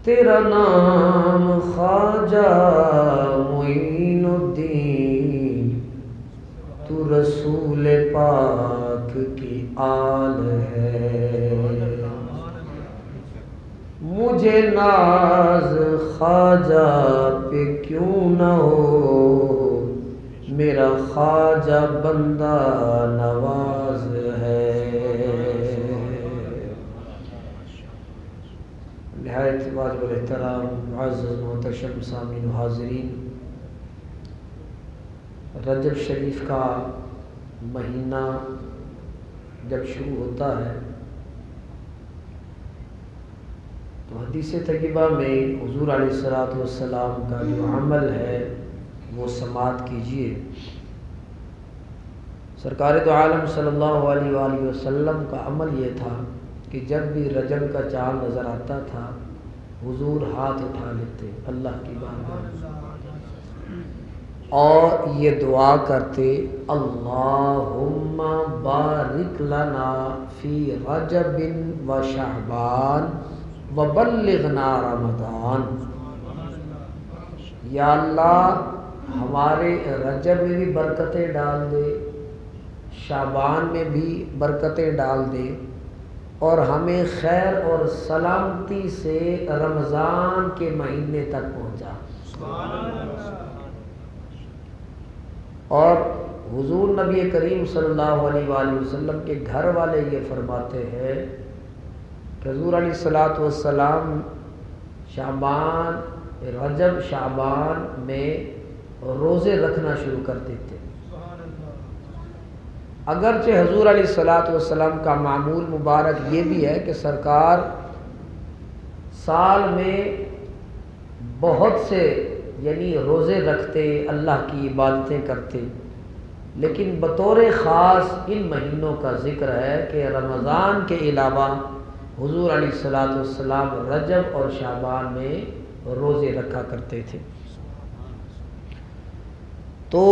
تیرا نام خواجہ معین الدین، تو رسول پاک کی آل ہے۔ مجھے ناز خواجہ پہ کیوں نہ ہو، میرا خواجہ بندہ نواز ہے۔ نہایت واجب الاحترام معزز محتشم سامعین و حاضرین، رجب شریف کا مہینہ جب شروع ہوتا ہے تو حدیث طیبہ میں حضور علیہ السلام کا جو عمل ہے وہ سماعت کیجیے۔ سرکار دو عالم صلی اللہ علیہ وآلہ وسلم کا عمل یہ تھا کہ جب بھی رجب کا چاند نظر آتا تھا حضور ہاتھ اٹھا لیتے اللہ کی بارگاہ میں اور یہ دعا کرتے، اللہم بارک لنا فی رجب و شعبان وبلغنا رمضان۔ یا اللہ ہمارے رجب میں بھی برکتیں ڈال دے، شعبان میں بھی برکتیں ڈال دے، اور ہمیں خیر اور سلامتی سے رمضان کے مہینے تک پہنچا۔ اور حضور نبی کریم صلی اللہ علیہ وآلہ وسلم کے گھر والے یہ فرماتے ہیں کہ حضور علیہ السلام شعبان، رجب شعبان میں روزے رکھنا شروع کر دیتے۔ اگرچہ حضور علیہ السلام کا معمول مبارک یہ بھی ہے کہ سرکار سال میں بہت سے یعنی روزے رکھتے، اللہ کی عبادتیں کرتے، لیکن بطور خاص ان مہینوں کا ذکر ہے کہ رمضان کے علاوہ حضور علیہ السلام رجب اور شعبان میں روزے رکھا کرتے تھے۔ تو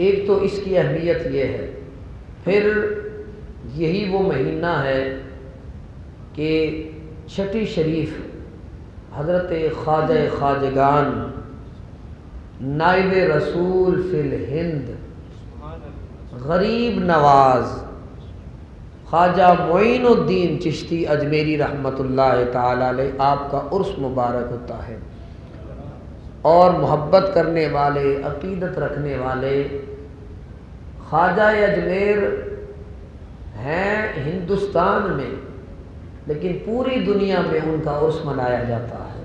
ایک تو اس کی اہمیت یہ ہے، پھر یہی وہ مہینہ ہے کہ چھٹی شریف حضرت خواجہ خواجگان نائب رسول فی الہند غریب نواز خواجہ معین الدین چشتی اجمیری رحمۃ اللہ تعالی علیہ آپ کا عرس مبارک ہوتا ہے، اور محبت کرنے والے، عقیدت رکھنے والے خواجہ اجمیر ہیں ہندوستان میں، لیکن پوری دنیا میں ان کا عرس منایا جاتا ہے۔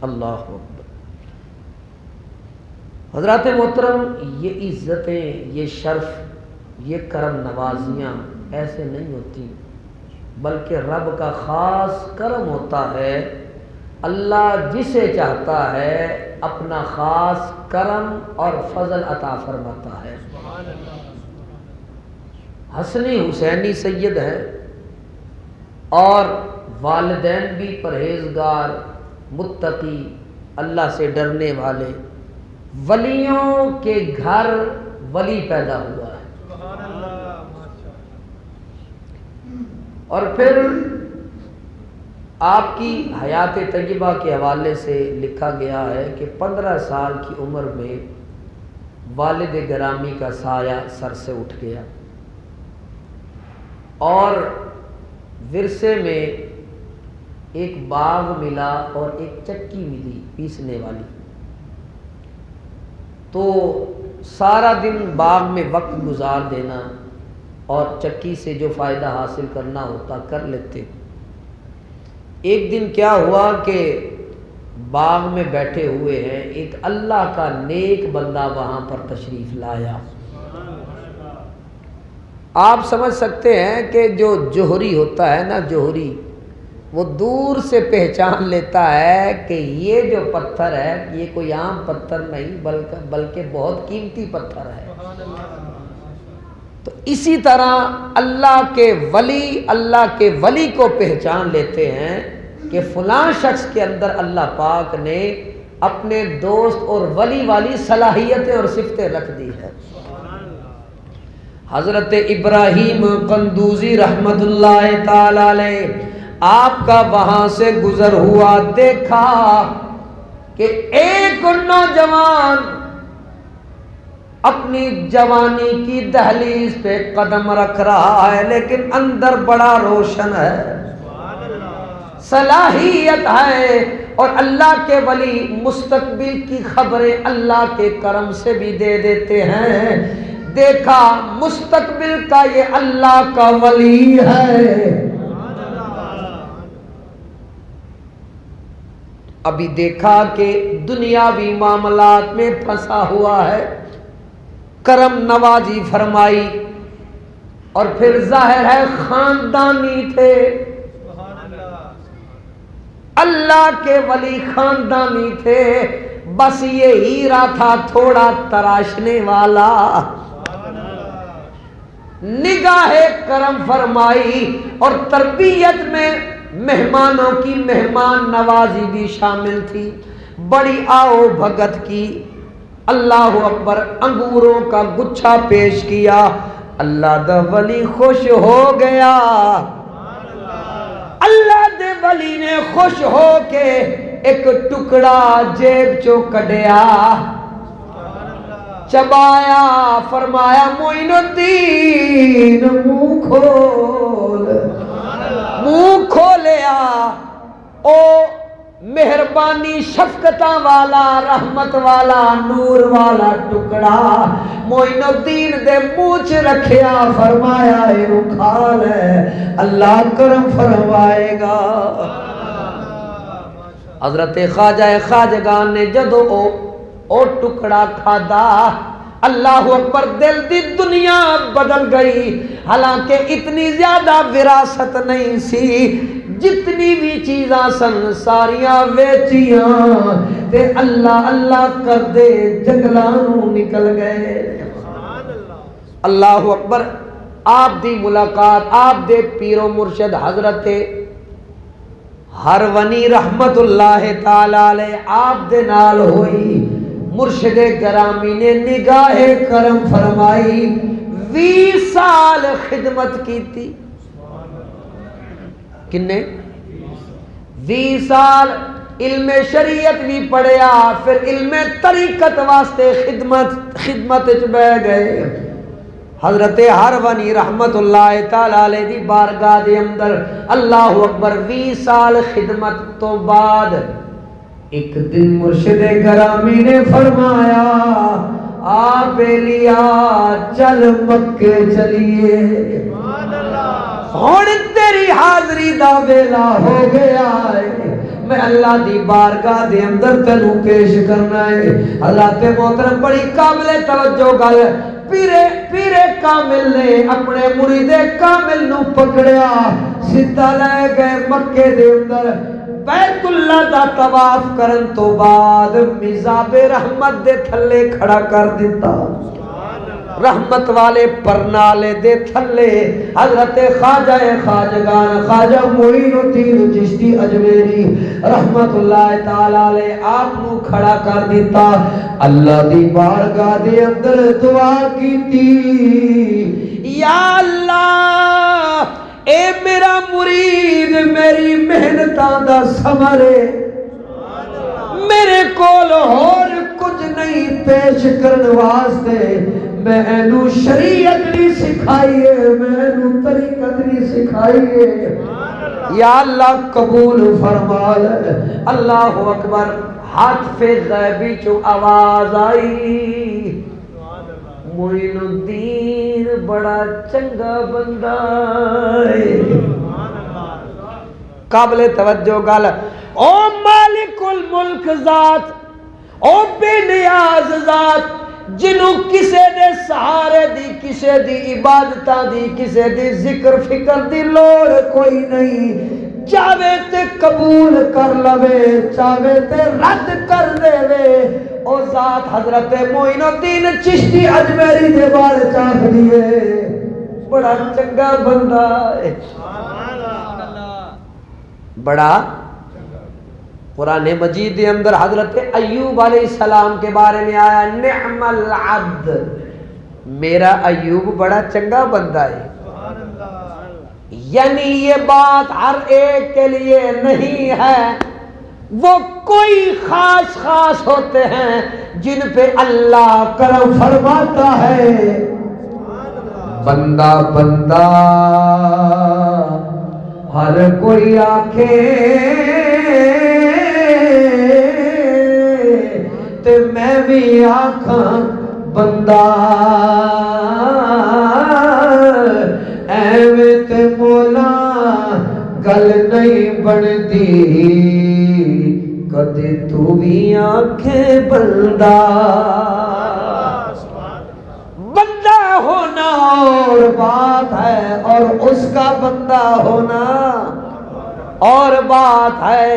اللہ اکبر۔ حضرات محترم، یہ عزتیں، یہ شرف، یہ کرم نوازیاں ایسے نہیں ہوتی، بلکہ رب کا خاص کرم ہوتا ہے۔ اللہ جسے چاہتا ہے اپنا خاص کرم اور فضل عطا فرماتا ہے۔ حسنی حسینی سید ہے اور والدین بھی پرہیزگار، متقی، اللہ سے ڈرنے والے، ولیوں کے گھر ولی پیدا ہوا ہے۔ اور پھر آپ کی حیات طیبہ کے حوالے سے لکھا گیا ہے کہ 15 سال کی عمر میں والد گرامی کا سایہ سر سے اٹھ گیا، اور ورثے میں ایک باغ ملا اور ایک چکی ملی پیسنے والی، تو سارا دن باغ میں وقت گزار دینا اور چکی سے جو فائدہ حاصل کرنا ہوتا کر لیتے۔ ایک دن کیا ہوا کہ باغ میں بیٹھے ہوئے ہیں، ایک اللہ کا نیک بندہ وہاں پر تشریف لایا۔ آپ سمجھ سکتے ہیں کہ جو جوہری ہوتا ہے نا، جوہری، وہ دور سے پہچان لیتا ہے کہ یہ جو پتھر ہے یہ کوئی عام پتھر نہیں بلکہ بہت قیمتی پتھر ہے۔ تو اسی طرح اللہ کے ولی کو پہچان لیتے ہیں کہ فلاں شخص کے اندر اللہ پاک نے اپنے دوست اور ولی والی صلاحیتیں اور صفتیں رکھ دی ہے۔ حضرت ابراہیم قندوزی رحمت اللہ تعالی علیہ آپ کا وہاں سے گزر ہوا، دیکھا کہ ایک نوجوان اپنی جوانی کی دہلیز پہ قدم رکھ رہا ہے، لیکن اندر بڑا روشن ہے، صلاحیت ہے، اور اللہ کے ولی مستقبل کی خبریں اللہ کے کرم سے بھی دے دیتے ہیں۔ دیکھا مستقبل کا یہ اللہ کا ولی ہے۔ ابھی دیکھا کہ دنیاوی معاملات میں پھنسا ہوا ہے، کرم نوازی فرمائی، اور پھر ظاہر ہے خاندانی تھے، اللہ کے ولی خاندانی تھے، بس یہ ہیرا تھا تھوڑا تراشنے والا۔ نگاہ کرم فرمائی، اور تربیت میں مہمانوں کی مہمان نوازی بھی شامل تھی، بڑی آؤ بھگت کی۔ اللہ اکبر، انگوروں کا گچھا پیش کیا، اللہ دا ولی خوش ہو گیا۔ اللہ دے ولی نے خوش ہو کے ایک ٹکڑا جیب چو کڈیا، چبایا، فرمایا معین الدین منہ کھول، منہ کھولیا۔ او مہربانی شفقتاں والا، رحمت والا، نور والا ٹکڑا معین الدین دے منہ چ رکھیا، فرمایا اینو کھا لے، اللہ کرم فرمائے گا۔ حضرت خواجہ خواجگان نے جدو او ٹکڑا کھادا، اللہ اکبر، دل دی دنیا بدل گئی۔ حالانکہ اتنی زیادہ وراثت نہیں سی، جتنی بھی چیزاں سن ساریاں ویچیاں تے اللہ اللہ کر دے جنگلانوں نکل گئے۔ اللہ اکبر، آپ دی ملاقات آپ دے پیر و مرشد حضرت ہرونی رحمت اللہ تعالی علیہ آپ دے نال ہوئی۔ مرشد گرامی نے نگاہ کرم فرمائی، 20 سال خدمت کی تھی۔ کنے 20 سال علم شریعت بھی پڑھیا، پھر علم طریقت واسطے خدمت بہ گئے۔ حضرت ہرونی رحمت اللہ تعالی علیہ دی بارگاہ دے اندر اللہ اکبر 20 سال خدمت تو بعد ایک دن مرشد گرامی نے فرمایا، آپ لیا چل مکے چلیے، ہن تیری حاضری دا ویلا ہو گیا ہے، میں اللہ دی بارگاہ دے اندر تینوں پیش کرنا ہے۔ حضرت محترم بڑی قابل توجہ گل، پیرے کامل نے اپنے مرید کامل نو پکڑیا، سیدھا لے گئے مکے دے اندر۔ بیت اللہ دا طواف کرن تو بعد مزاب رحمت دے تھلے کھڑا کر دیتا، رحمت والے پرنالے دے تھلے حضرت خواجہ خواجگان خواجہ معین الدین چشتی اجمیری رحمت اللہ تعالی علیہ آپ نو کھڑا کر دیتا۔ اللہ دی بارگاہ دے اندر دعا کیتی، یا اللہ اے میرا مرید میری محنتاں دا ثمر ہے، میرے کول اور کچھ نہیں پیش کرن واسطے، میں اینو شریعت نہیں سکھائیے، میں اینو طریقت نہیں سکھائیے، یا اللہ قبول فرما لے۔ اللہ اکبر، ہاتھ پہ غیبی چو آواز آئی، معین الدین بڑا چنگا بندہ ہے۔ قابل توجہ گل، او مالک الملک ذات، او بے نیاز ذات، جنوں کسے دے سہارے دی، کسے دی عبادتاں دی، کسے دی ذکر فکر دی لوڑ کوئی نہیں، چاہے تے قبول کر لوے، چاہے تے رد کر دے وے، او ذات حضرت معین الدین چشتی اجمیری دے بارے چاہ دیئے بڑا چنگا بندہ ہے، بڑا۔ قرآن مجید دے اندر حضرت ایوب علیہ السلام کے بارے میں آیا، نعم العبد، میرا ایوب بڑا چنگا بندہ ہے۔ یعنی یہ بات ہر ایک کے لیے نہیں ہے، وہ کوئی خاص خاص ہوتے ہیں جن پہ اللہ کرم فرماتا ہے۔ بندہ بندہ ہر کوئی آنکھیں تے میں بھی آنکھاں بندہ، ایویں تے مولا گل نہیں بنتی، کدے تو بھی آنکھیں بندہ۔ بندہ ہونا اور بات ہے اور اس کا بندہ ہونا اور بات ہے۔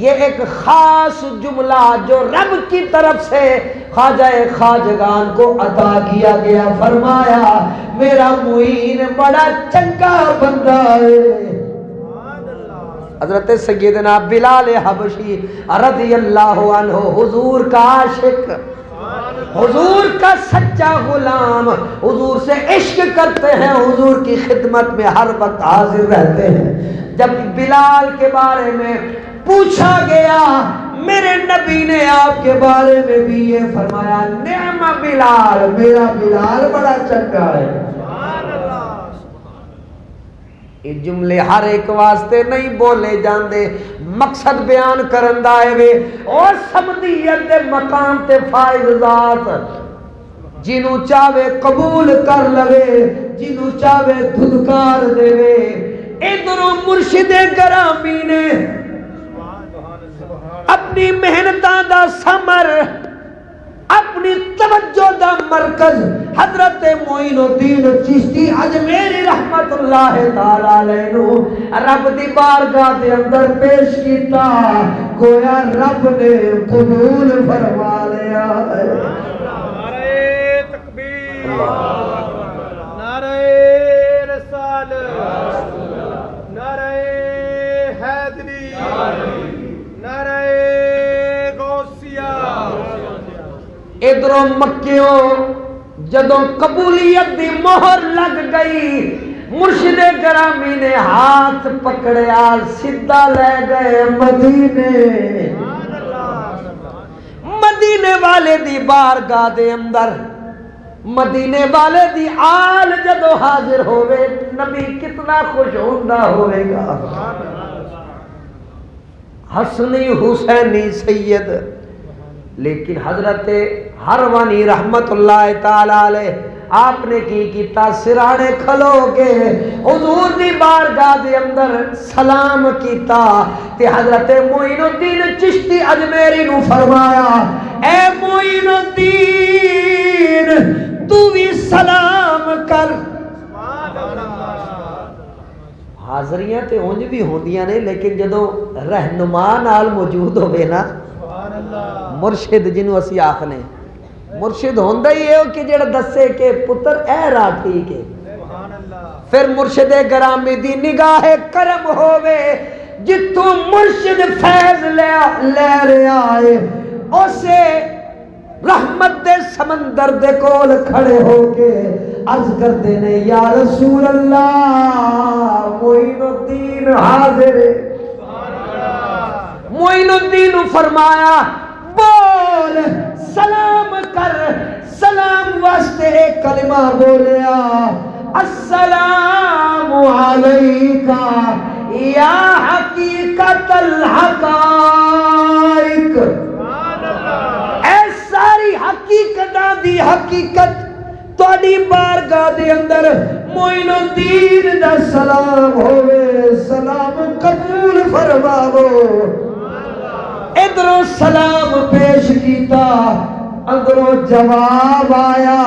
یہ ایک خاص جملہ جو رب کی طرف سے خواجہ خواجگان کو عطا کیا گیا، فرمایا میرا معین بڑا چنگا بندہ ہے۔ حضرت سیدنا بلال حبشی رضی اللہ عنہ، حضور کا عاشق، حضور کا سچا غلام، حضور سے عشق کرتے ہیں، حضور کی خدمت میں ہر وقت حاضر رہتے ہیں۔ جب بلال کے بارے میں پوچھا گیا، میرے نبی نے آپ کے بارے میں بھی یہ فرمایا، نعم بلال، میرا بلال بڑا چنگا ہے۔ یہ جملے ہر ایک واسطے نہیں بولے جاندے، مقصد بیان کرن دا ہے وے اور سمدیت دے مقام تے فائز ذات، جنوں چاہے قبول کر لوے، جنوں چاہے دھدکار دے وے۔ ادھروں مرشد گرامی نے اپنی محنتاں دا ثمر، اپنی توجہ دا مرکز حضرت معین الدین چشتی اجمیری رحمت اللہ تعالی علیہ نو رب دی بارگاہ دے اندر پیش کیتا، گویا رب نے قبول فرما لیا ہے۔ نعرہ تکبیر، نعرہ رسالت، نعرہ حیدری، نعرہ غوثیہ۔ ادھروں مکیوں جدوں قبولیت دی مہر لگ گئی، مرشد گرامی نے ہاتھ پکڑیا، سیدھا لے گئے مدینے۔ مدینے والے دی بارگاہ دے اندر، مدینے والے دی آل جدو حاضر ہوئے، نبی کتنا خوش ہوندہ ہوئے گا۔ حسنی حسینی سید، لیکن حضرت ہروانی رحمت اللہ تعالی علیہ آپ نے کی کیتا، سرانے کھلو کے حضور دی بارگاہ دے اندر سلام کیتا تے حضرت معین الدین چشتی اجمیری نو فرمایا، اے معین الدین تو بھی سلام کر۔ حاضریاں تے اونج بھی ہوندیاں نے، لیکن جدو رہنما نال موجود ہوئے نا، مرشد جنوں اسی آکھنے، مرشد ہوندا ہی ہے کہ جڑا دسے کہ پتر اے راہ ٹھیک ہے۔ پھر مرشد گرامی دی نگاہ کرم ہووے، جتوں مرشد فیض لے رہا ہے، اسے رحمت دے سمندر دے کول کھڑے ہو کے عرض کرتے نے، یا رسول اللہ معین الدین حاضر ہے۔ معین الدین فرمایا، بول سلام کر۔ سلام واسطے ایک کلمہ بولیا، السلام علیکہ یا حقیقت الحقائق، اے ساری حقیقتاں دی حقیقت تہاڈی بارگاہ دے اندر معین الدین دا سلام ہوئے، سلام قبول فرماو۔ ادھروں سلام پیش کیتا، اندروں جواب آیا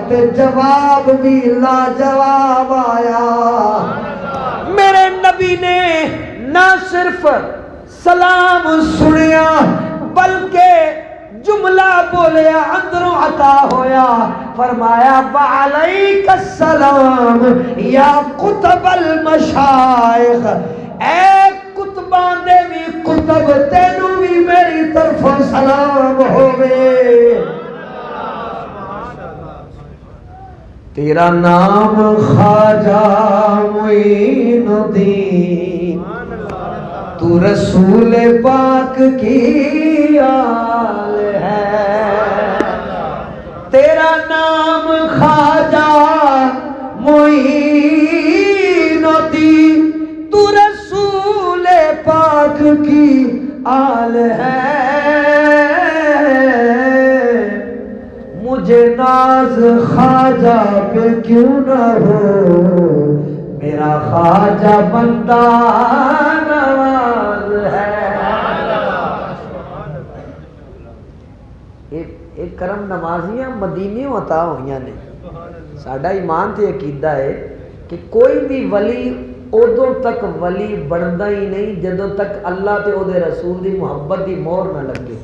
تے جواب بھی لاجواب آیا۔ میرے نبی نے نہ صرف سلام سنیا بلکہ جملہ بولیا، اندروں عطا ہویا، فرمایا وعلیک السلام یا قطب المشائخ، اے کتبان دے بھی کتب، تینوں بھی میری طرف سلام ہوئے۔ تیرا نام خواجہ معین الدین، تو رسول پاک کی آل ہے، تیرا نام خواجہ معین الدین، تو رسول پاک کی آل ہے، مجھے ناز خواجہ پہ کیوں نہ ہو، میرا خواجہ بندہ نواز ہے۔ ایک کرم نمازیاں مدینیوں عطا ہوئیاں نے، ساڈا ایمان تے عقیدہ ہے کہ کوئی بھی ولی ادوں تک ولی بنتا ہی نہیں جدوں تک اللہ تے او دے رسول دی محبت دی مہر نہ لگے۔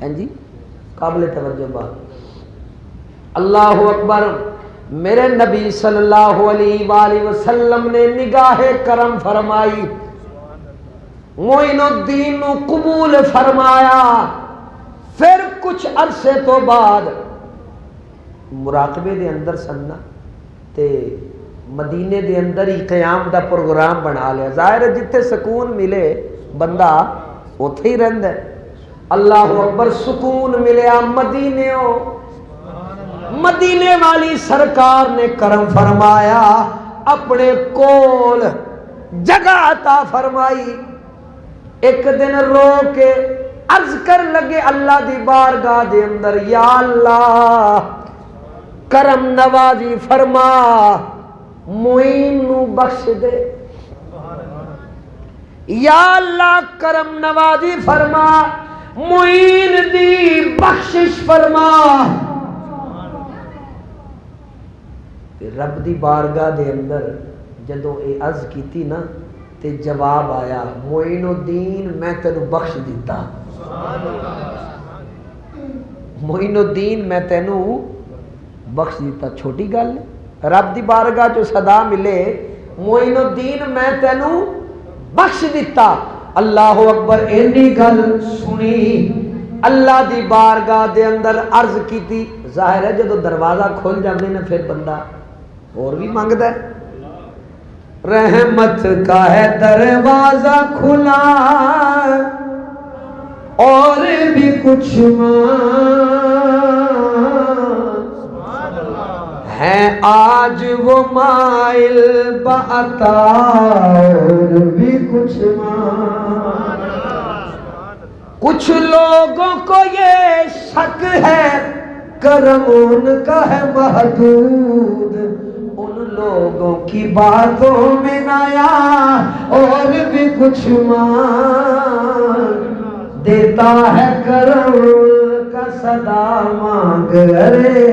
ہیں جی قابل توجہ بات۔ اللہ اکبر۔ میرے نبی صلی اللہ علیہ وآلہ وسلم نے نگاہ کرم فرمائی، معین الدین نو قبول فرمایا، پھر کچھ عرصے تو بعد مراقبے دے اندر سننا تے مدینے دے اندر ہی قیام دا پروگرام بنا لیا۔ ظاہر ہے جتھے سکون ملے بندہ اوتھے ہی رہندا ہے۔ اللہ اکبر۔ سکون ملیا مدینے والی سرکار نے کرم فرمایا، اپنے کول جگہ عطا فرمائی۔ ایک دن رو کے عرض کر لگے اللہ دی بارگاہ دے اندر، یا اللہ کرم نوازی فرما، معین نو بخش دے، یا اللہ کرم نوازی فرما، معین دی بخشش فرما۔ رب دی بارگاہ دے اندر جدوں اے عرض کیتی نا تے جواب آیا، معین الدین میں تینوں بخش دیتا، معین الدین میں تینوں بخش دیتا۔ چھوٹی گل ہے، رب دی بارگاہ جو صدا ملے، معین الدین میں تینوں بخش دیتا۔ اللہ اکبر۔ اینی گل سنی اللہ دی بارگاہ دے اندر عرض کیتی۔ ظاہر ہے جدو دروازہ کھل جاندے نا پھر بندہ اور بھی مانگدا ہے۔ رحمت کا ہے دروازہ کھلا اور بھی کچھ ہے آج وہ مائل بعطا اور بھی کچھ کچھ لوگوں کو یہ شک ہے کرم ان کا ہے محدود، ان لوگوں کی باتوں میں نیا اور بھی کچھ دیتا ہے کرم کا صدا مانگ رے۔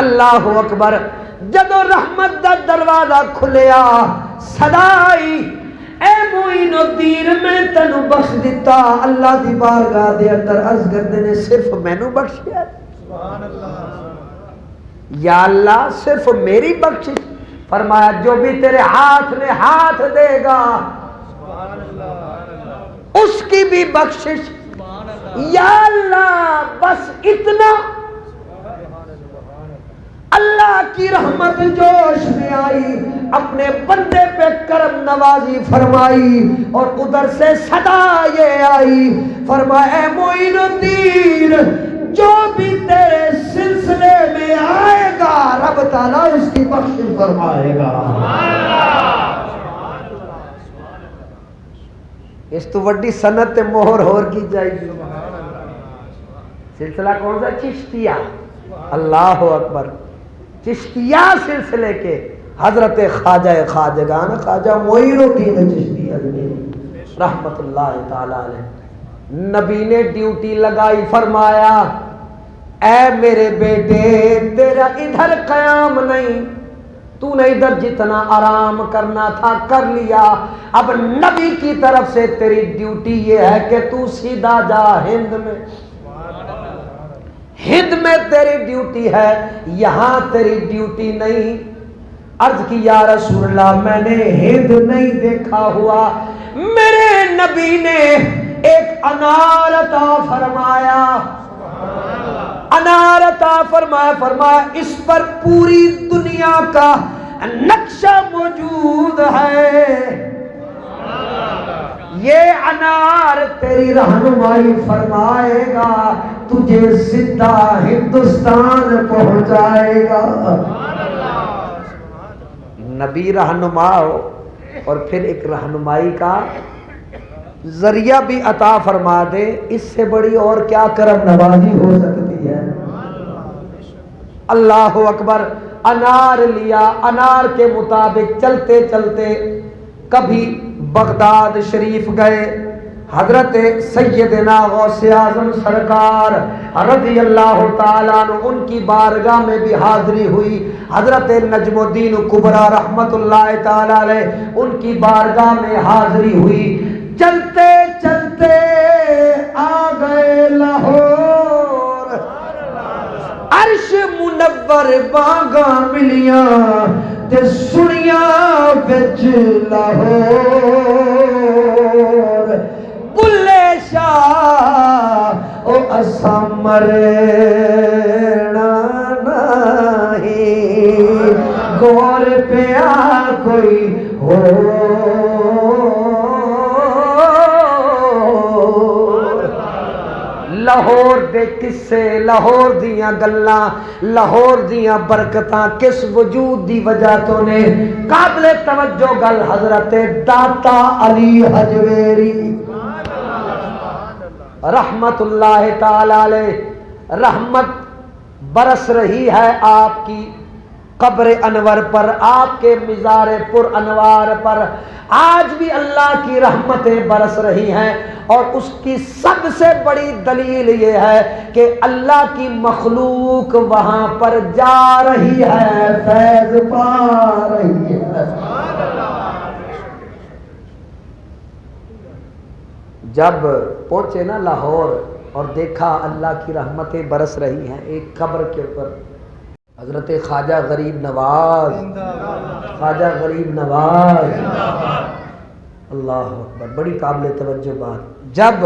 اللہ اکبر۔ جدو رحمت دا دروازہ کھلیا، صدا آئی، اے معین الدین میں تینوں بخش دیتا۔ اللہ دی بارگاہ دے اندر عرض کردے نے، صرف مینوں بخشیا؟ یا اللہ صرف میری بخشش؟ فرمایا جو بھی تیرے ہاتھ میں ہاتھ دے گا اس کی بھی بخشش۔ یا اللہ بس اتنا۔ اللہ کی رحمت جوش میں آئی، اپنے بندے پہ کرم نوازی فرمائی، اور ادھر سے صدا یہ آئی، فرمایا اے معین الدین جو بھی تیرے سلسلے میں آئے گا رب تعالیٰ اس کی بخشش فرمائے گا۔ اس تو وڈی سنت مہر ہور کی جائے گی۔ سلسلہ کون سا؟ چشتیہ۔ اللہ اکبر۔ چشتیہ سلسلے کے حضرت خواجہ خواجگان خواجہ معین الدین چشتی رحمت اللہ تعالی علیہ، نبی نے ڈیوٹی لگائی، فرمایا اے میرے بیٹے تیرا ادھر قیام نہیں، تو نے ادھر جتنا آرام کرنا تھا کر لیا، اب نبی کی طرف سے تیری ڈیوٹی یہ ہے کہ تو سیدھا جا ہند میں، ہند میں تیری ڈیوٹی ہے، یہاں تیری ڈیوٹی نہیں۔ عرض کی یا رسول اللہ میں نے ہند نہیں دیکھا ہوا، میرے نبی نے ایک انار عطا فرمایا، انار عطا فرمایا، فرمایا اس پر پوری دنیا کا نقشہ موجود ہے، یہ انار تیری رہنمائی فرمائے گا، تجھے سیدھا ہندوستان پہنچائے گا۔ نبی رہنما ہو اور پھر ایک رہنمائی کا ذریعہ بھی عطا فرما دے، اس سے بڑی اور کیا کرم نوازی ہو سکتی ہے؟ اللہ اکبر۔ انار لیا، انار کے مطابق چلتے چلتے کبھی بغداد شریف گئے، حضرت سیدنا غوث اعظم سرکار رضی اللہ تعالیٰ عنہ ان کی بارگاہ میں بھی حاضری ہوئی، حضرت نجم الدین کبریٰ رحمت اللہ تعالیٰ علیہ ان کی بارگاہ میں حاضری ہوئی۔ چلتے چلتے آ گئے لاہور، عرش منور باغاں ملیاں تے سنیاں وچ لاہور، بلے شاہ او اساں مرنا نہیں، گور پیا کوئی ہو۔ لاہور دے قصے، لاہور دیاں گلاں، لاہور دیاں برکتاں کس وجود دی وجہ تو نے؟ قابل توجہ گل حضرت داتا علی حجویری رحمت اللہ تعالی علیہ، رحمت برس رہی ہے آپ کی قبر انور پر، آپ کے مزار پر انوار پر، آج بھی اللہ کی رحمتیں برس رہی ہیں، اور اس کی سب سے بڑی دلیل یہ ہے کہ اللہ کی مخلوق وہاں پر جا رہی ہے، فیض پا رہی ہے۔ جب پہنچے نا لاہور اور دیکھا اللہ کی رحمتیں برس رہی ہیں، ایک قبر کے اوپر حضرت خواجہ غریب نواز، خواجہ غریب نواز، اللہ اکبر، بڑی قابل توجہ بات۔ جب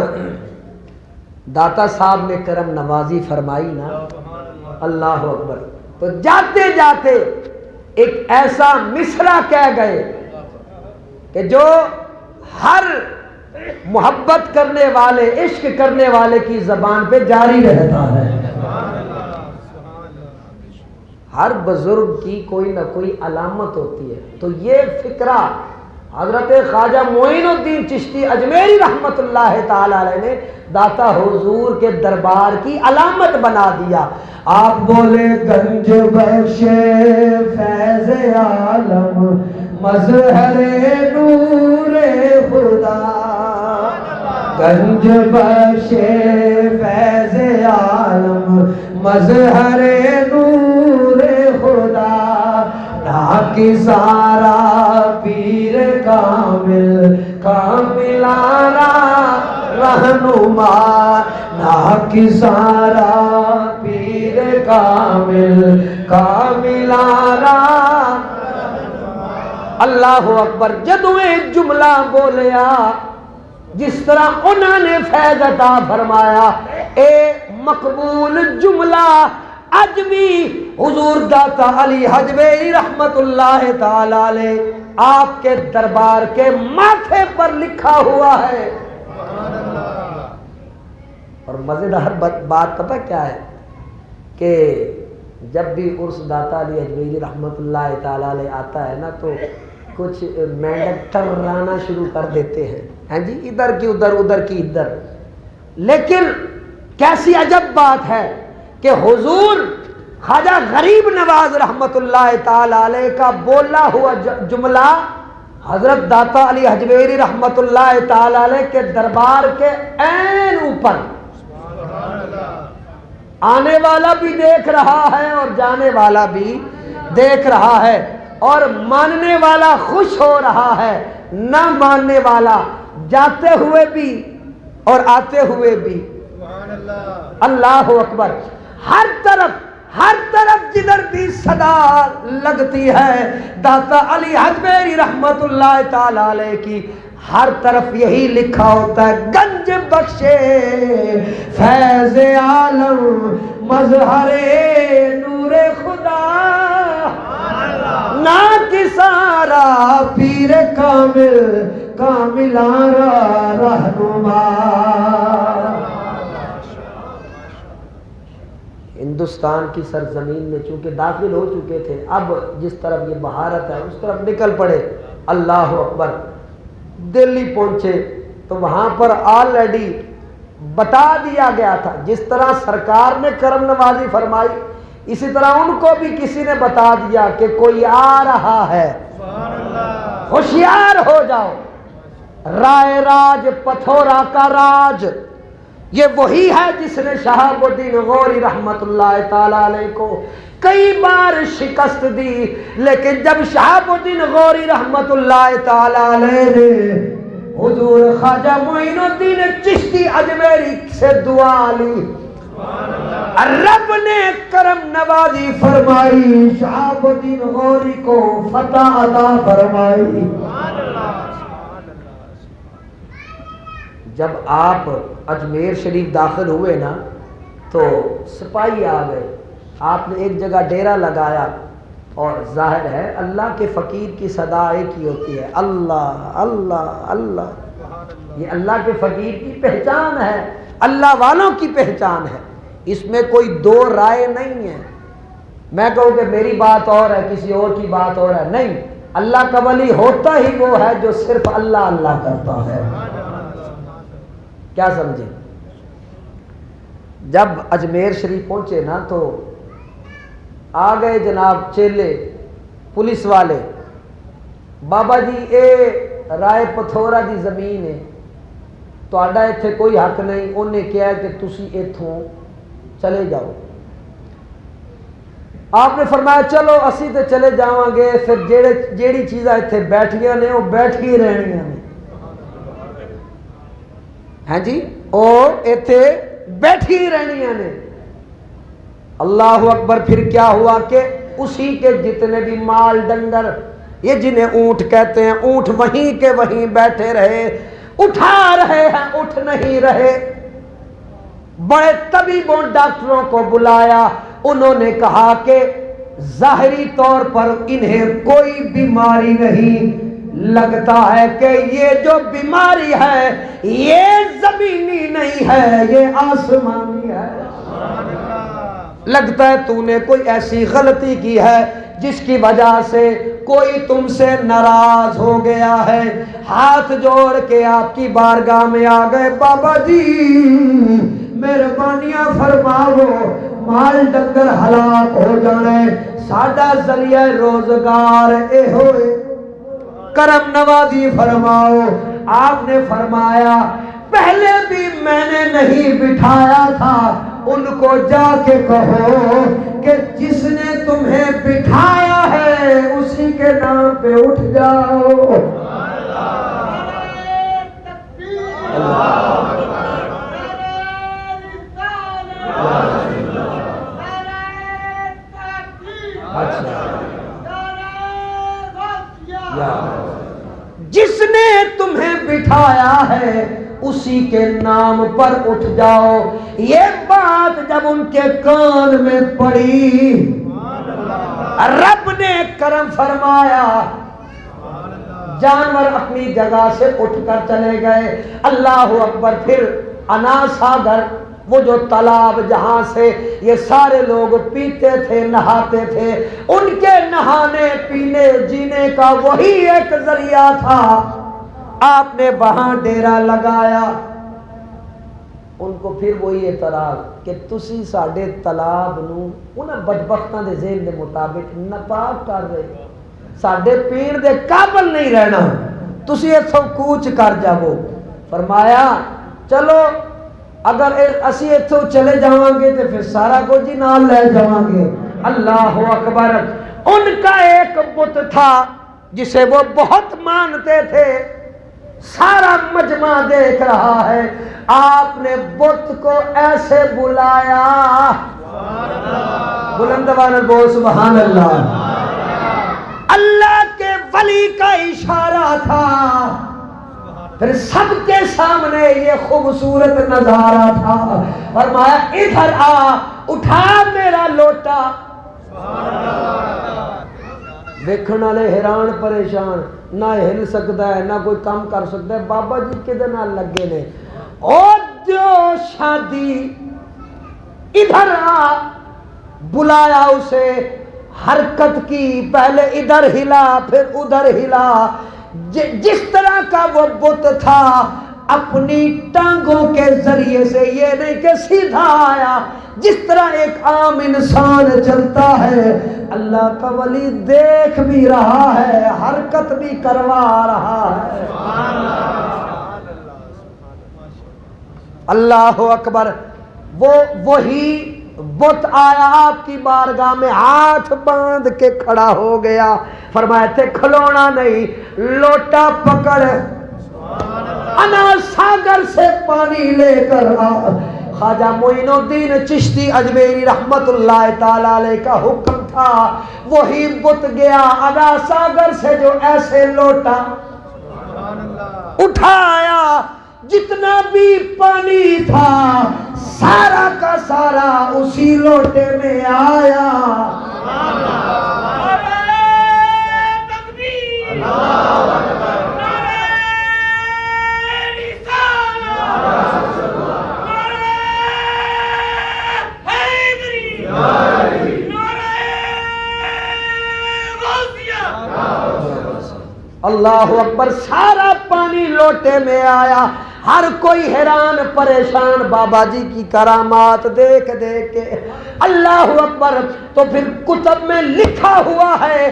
داتا صاحب نے کرم نوازی فرمائی نا، اللہ اکبر، تو جاتے جاتے ایک ایسا مصرع کہہ گئے کہ جو ہر محبت کرنے والے، عشق کرنے والے کی زبان پہ جاری رہتا ہے۔ ہر بزرگ کی کوئی نہ کوئی علامت ہوتی ہے، تو یہ فکرہ حضرت خواجہ معین الدین چشتی اجمیری رحمت اللہ تعالی علیہ نے داتا حضور کے دربار کی علامت بنا دیا۔ آپ بولے گنج بخش فیض عالم مظہر نور خدا، گنج بخش فیض عالم مظہر نور خدا، ڈھاکی سارا پیر کامل کاملانہ رہنما، ڈھاکی سارا پیر کامل کاملانہ۔ اللہ اکبر، جدوں ایک جملہ بولیا جس طرح انہوں نے فیض عطا فرمایا، اے مقبول جملہ اج بھی حضور داتا علی حجویری رحمت اللہ تعالی علیہ آپ کے دربار کے ماتھے پر لکھا ہوا ہے۔ اور مزیدار بات پتہ کیا ہے کہ جب بھی عرس داتا علی حجویری رحمت اللہ تعالی علیہ آتا ہے نا، تو کچھ مینڈک ٹرانا شروع کر دیتے ہیں، ہاں جی، ادھر کی ادھر، ادھر کی ادھر۔ لیکن کیسی عجب بات ہے کہ حضور خواجہ غریب نواز رحمت اللہ تعالی علیہ کا بولا ہوا جملہ حضرت داتا علی حجویری رحمت اللہ تعالی علیہ کے دربار کے عین اوپر آنے والا بھی دیکھ رہا ہے اور جانے والا بھی دیکھ رہا ہے، اور ماننے والا خوش ہو رہا ہے، نہ ماننے والا جاتے ہوئے بھی اور آتے ہوئے بھی۔ اللہ اکبر، ہر طرف جدھر بھی صدا لگتی ہے داتا علی حجویری رحمت اللہ تعالی علیہ کی، ہر طرف یہی لکھا ہوتا ہے گنج بخشے فیض عالم مظہر نور خدا نعت سارا پیر کامل کاملارا رہنما. ہندوستان کی سرزمین میں چونکہ داخل ہو چکے تھے، اب جس طرف یہ بہارت ہے اس طرف نکل پڑے. اللہ اکبر. دلی پہنچے تو وہاں پر آلریڈی بتا دیا گیا تھا، جس طرح سرکار نے کرم نوازی فرمائی اسی طرح ان کو بھی کسی نے بتا دیا کہ کوئی آ رہا ہے، ہوشیار ہو جاؤ. رائے راج پتھورا کا راج یہ وہی ہے جس نے شہاب الدین غوری رحمت اللہ تعالی علیہ کو کئی بار شکست دی، لیکن جب شہاب الدین غوری رحمت اللہ تعالی علیہ نے حضور خواجہ معین الدین چشتی اجمیری سے دعا لی، رب نے کرم نوازی فرمائی، شہاب الدین غوری کو فتح عطا فرمائی. جب آپ اجمیر شریف داخل ہوئے نا تو سپاہی آ گئے، آپ نے ایک جگہ ڈیرا لگایا، اور ظاہر ہے اللہ کے فقیر کی صدا ایک ہی ہوتی ہے، اللہ اللہ اللہ. یہ اللہ کے فقیر کی پہچان ہے، اللہ والوں کی پہچان ہے، اس میں کوئی دو رائے نہیں ہے. میں کہوں کہ میری بات اور ہے، کسی اور کی بات اور ہے، نہیں. اللہ کا ولی ہوتا ہی وہ ہے جو صرف اللہ اللہ کرتا ہے. کیا سمجھے؟ جب اجمیر شریف پہنچے نا تو آ گئے جناب چیلے پولیس والے، بابا جی اے رائے پتھورا دی زمین ہے، تہاڈا ایتھے کوئی حق نہیں. انہیں کہا کہ تسی ایتھوں چلے جاؤ. آپ نے فرمایا چلو اسی تے چلے جاواں گے، پھر جیڑی چیزاں ایتھے بیٹھیاں نے وہ بیٹھی رہنیاں نے. ہاں جی اور ایتھے بیٹھی رہنیاں نے. اللہ اکبر. پھر کیا ہوا کہ اسی کے جتنے بھی مال ڈنگر، یہ جنہیں اونٹ کہتے ہیں، اونٹ وہیں کے وہیں بیٹھے رہے، اٹھا رہے ہیں اٹھ نہیں رہے. بڑے طبیبوں ڈاکٹروں کو بلایا، انہوں نے کہا کہ ظاہری طور پر انہیں کوئی بیماری نہیں، لگتا ہے کہ یہ جو بیماری ہے یہ زمینی نہیں ہے، یہ آسمانی ہے. لگتا ہے تو نے کوئی ایسی غلطی کی ہے جس کی وجہ سے کوئی تم سے ناراض ہو گیا ہے. ہاتھ جوڑ کے آپ کی بارگاہ میں آ گئے، بابا جی مہربانیاں فرماؤ، مال ڈنگر ہلاک ہو جانے، ساڈا ذریعہ روزگار اے ہوئے، کرم نوازی فرماؤ. آپ نے فرمایا پہلے بھی میں نے نہیں بٹھایا تھا، ان کو جا کے کہو کہ جس نے تمہیں بٹھایا ہے اسی کے نام پہ اٹھ جاؤ. جس نے تمہیں بٹھایا ہے اسی کے نام پر اٹھ جاؤ. یہ بات جب ان کے کان میں پڑی، رب نے کرم فرمایا، جانور اپنی جگہ سے اٹھ کر چلے گئے. اللہ اکبر. پھر انا ساگر، وہ جو تالاب جہاں سے یہ سارے لوگ پیتے تھے نہاتے تھے، ان کے نہانے پینے جینے کا وہی ایک ذریعہ تھا. آپ نے وہاں ڈیرا لگایا. ان کو پھر وہی اعتراض کہ تسی ساڈے تالاب نو انہاں بدبختاں دے ذہن دے مطابق ناپاک کر رہے، ساڈے پین دے قابل نہیں رہنا، تسی ایتھوں کوچ کر جاؤ. فرمایا چلو اگر اسی ایتھوں چلے جاواں گے تو پھر سارا کچھ ہی نال لے جاواں گے. اللہ اکبر. ان کا ایک بت تھا جسے وہ بہت مانتے تھے، سارا مجمع دیکھ رہا ہے. آپ نے بت کو ایسے بلایا، بلندوان بول سبحان اللہ. اللہ کے ولی کا اشارہ تھا. پھر سب کے سامنے یہ خوبصورت نظارہ تھا. فرمایا ادھر آ, اٹھا میرا لوٹا. دیکھنے والے حیران پریشان, نہ ہل سکتا ہے نہ کوئی کام کر سکتا ہے. بابا جی کدے نال لگے نے. اور جو شادی, ادھر آ, بلایا اسے, حرکت کی, پہلے ادھر ہلا پھر ادھر ہلا. جس طرح کا وہ بت تھا اپنی ٹانگوں کے ذریعے سے, یہ نہیں کہ سیدھا آیا, جس طرح ایک عام انسان چلتا ہے, اللہ کا ولی دیکھ بھی رہا ہے, حرکت بھی کروا رہا ہے. اللہ اکبر. وہی بت آیا آپ کی بارگاہ میں, ہاتھ باندھ کے کھڑا ہو گیا. فرمایا تھے کھلونا نہیں, لوٹا پکڑ, انا ساگر سے پانی لے کر آ. خواجہ معین الدین چشتی اجمیری رحمت اللہ تعالی علیہ کا حکم تھا. وہی بت گیا انا ساگر سے جو ایسے لوٹا اٹھایا, جتنا بھی پانی تھا سارا کا سارا اسی لوٹے میں آیا. اللہ اکبر. سارا پانی لوٹے میں آیا. ہر کوئی حیران پریشان بابا جی کی کرامات دیکھ دیکھ کے. اللہ اکبر. تو پھر کتب میں لکھا ہوا ہے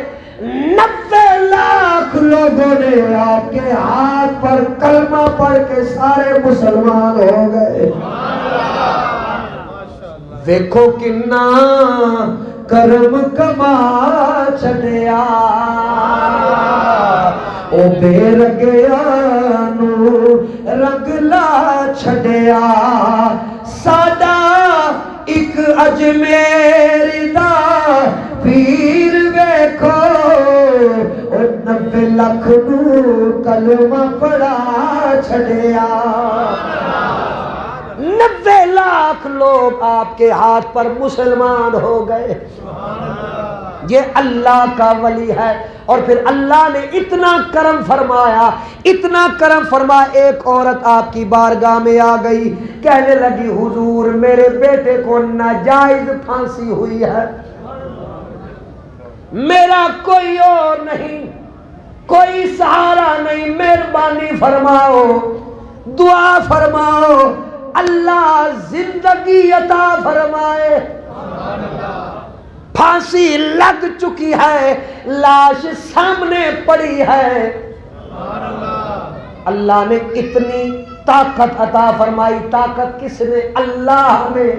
90 لاکھ لوگوں نے آپ کے ہاتھ پر کلمہ پڑھ کے سارے مسلمان ہو گئے. دیکھو کنا کرم کما چھڈیا, او بے رگیا نو رنگ لا چھڈیا. ساڈا ایک اجمیری دا پیر ویکھو, او 90 لاکھ نو کلمہ پڑھا چھڈیا. 90 لاکھ لوگ آپ کے ہاتھ پر مسلمان ہو گئے. یہ اللہ کا ولی ہے. اور پھر اللہ نے اتنا کرم فرمایا, اتنا کرم فرمایا. ایک عورت آپ کی بارگاہ میں آ گئی, کہنے لگی حضور میرے بیٹے کو ناجائز پھانسی ہوئی ہے, میرا کوئی اور نہیں, کوئی سہارا نہیں, مہربانی فرماؤ, دعا فرماؤ, اللہ زندگی عطا فرمائے. پھانسی لگ چکی ہے, لاش سامنے پڑی ہے. اللہ نے اتنی طاقت عطا فرمائی. طاقت کس نے؟ اللہ نے.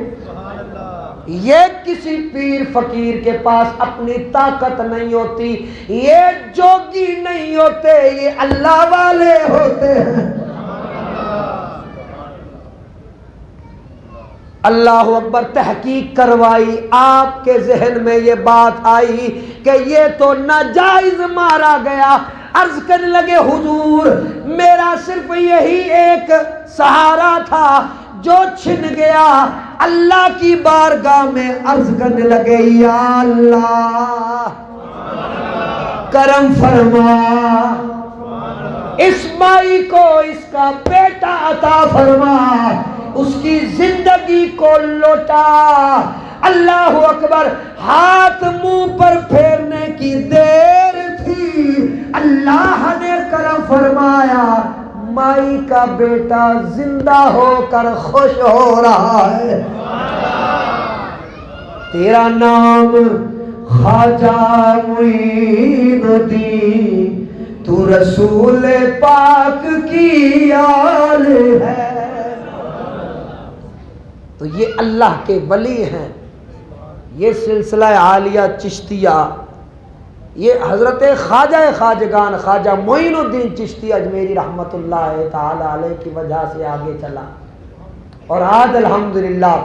یہ کسی پیر فقیر کے پاس اپنی طاقت نہیں ہوتی, یہ جوگی نہیں ہوتے, یہ اللہ والے ہوتے ہیں. اللہ اکبر. تحقیق کروائی, آپ کے ذہن میں یہ بات آئی کہ یہ تو ناجائز مارا گیا. عرض کرنے لگے حضور میرا صرف یہی ایک سہارا تھا جو چھن گیا. اللہ کی بارگاہ میں عرض کرنے لگے یا اللہ کرم فرما, اس مائی کو اس کا بیٹا عطا فرما, اس کی زندگی کو لوٹا. اللہ اکبر. ہاتھ منہ پر پھیرنے کی دیر تھی, اللہ نے کرم فرمایا, مائی کا بیٹا زندہ ہو کر خوش ہو رہا ہے. تیرا نام خواجہ معین الدین, تو رسول پاک کی آل ہے. تو یہ اللہ کے ولی ہیں. یہ سلسلہ عالیہ چشتیہ, یہ حضرت خواجہ خواجگان خواجہ معین الدین چشتی اجمیری رحمت اللہ تعالی علیہ کی وجہ سے آگے چلا. اور آج الحمدللہ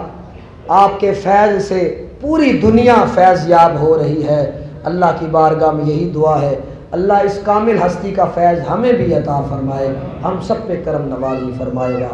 آپ کے فیض سے پوری دنیا فیض یاب ہو رہی ہے. اللہ کی بارگاہ میں یہی دعا ہے, اللہ اس کامل ہستی کا فیض ہمیں بھی عطا فرمائے، ہم سب پہ کرم نوازی فرمائے گا۔